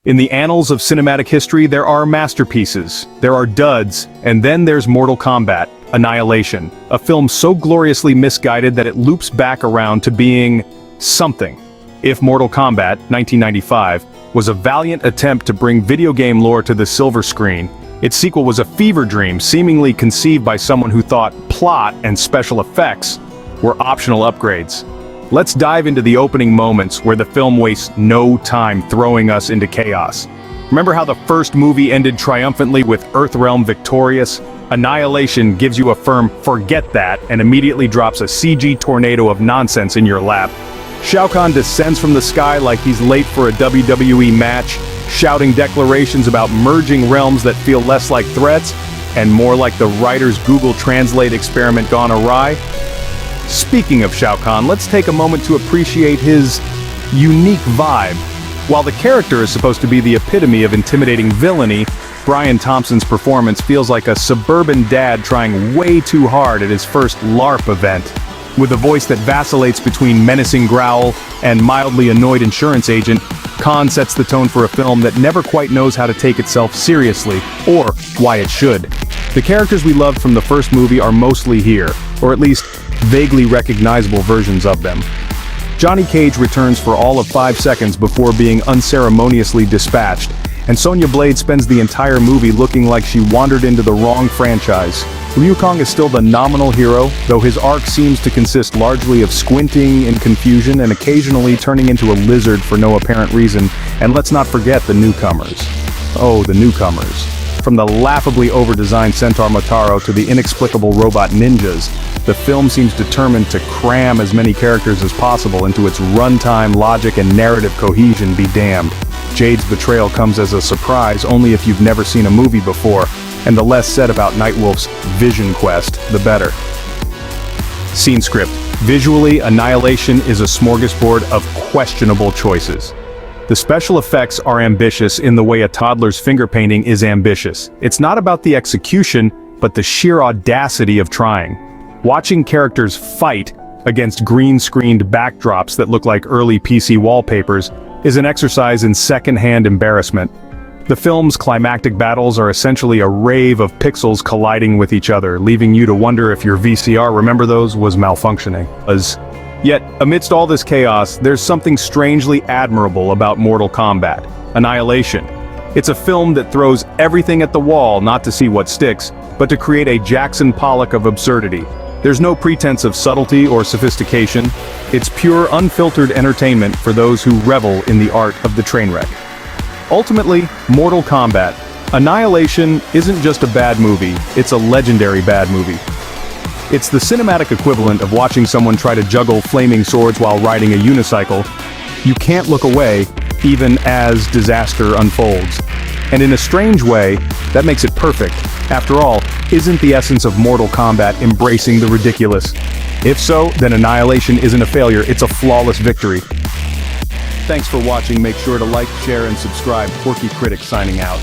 In the annals of cinematic history, there are masterpieces, there are duds, and then there's Mortal Kombat, Annihilation, a film so gloriously misguided that it loops back around to being something. If Mortal Kombat, 1995, was a valiant attempt to bring video game lore to the silver screen, its sequel was a fever dream seemingly conceived by someone who thought plot and special effects were optional upgrades. Let's dive into the opening moments where the film wastes no time throwing us into chaos. Remember how the first movie ended triumphantly with Earthrealm victorious? Annihilation gives you a firm "forget that" and immediately drops a CG tornado of nonsense in your lap. Shao Kahn descends from the sky like he's late for a WWE match, shouting declarations about merging realms that feel less like threats and more like the writer's Google Translate experiment gone awry. Speaking of Shao Kahn, let's take a moment to appreciate his unique vibe. While the character is supposed to be the epitome of intimidating villainy, Brian Thompson's performance feels like a suburban dad trying way too hard at his first LARP event. With a voice that vacillates between menacing growl and mildly annoyed insurance agent, Kahn sets the tone for a film that never quite knows how to take itself seriously, or why it should. The characters we loved from the first movie are mostly here, or at least vaguely recognizable versions of them. Johnny Cage returns for all of 5 seconds before being unceremoniously dispatched, and Sonya Blade spends the entire movie looking like she wandered into the wrong franchise. Liu Kang is still the nominal hero, though his arc seems to consist largely of squinting in confusion and occasionally turning into a lizard for no apparent reason. And let's not forget the newcomers. Oh, the newcomers. From the laughably over-designed Centaur Motaro to the inexplicable robot ninjas, the film seems determined to cram as many characters as possible into its runtime logic and narrative cohesion be damned. Jade's betrayal comes as a surprise only if you've never seen a movie before, and the less said about Nightwolf's vision quest, the better. Scene script. Visually, Annihilation is a smorgasbord of questionable choices. The special effects are ambitious in the way a toddler's finger painting is ambitious. It's not about the execution, but the sheer audacity of trying. Watching characters fight against green-screened backdrops that look like early PC wallpapers is an exercise in second-hand embarrassment. The film's climactic battles are essentially a rave of pixels colliding with each other, leaving you to wonder if your VCR, remember those, was malfunctioning. Yet, amidst all this chaos, there's something strangely admirable about Mortal Kombat, Annihilation. It's a film that throws everything at the wall not to see what sticks, but to create a Jackson Pollock of absurdity. There's no pretense of subtlety or sophistication. It's pure, unfiltered entertainment for those who revel in the art of the train wreck. Ultimately, Mortal Kombat, Annihilation isn't just a bad movie, it's a legendary bad movie. It's the cinematic equivalent of watching someone try to juggle flaming swords while riding a unicycle. You can't look away, even as disaster unfolds. And in a strange way, that makes it perfect. After all, isn't the essence of Mortal Kombat embracing the ridiculous? If so, then Annihilation isn't a failure, it's a flawless victory. Thanks for watching. Make sure to like, share, and subscribe. Quirky Critic signing out.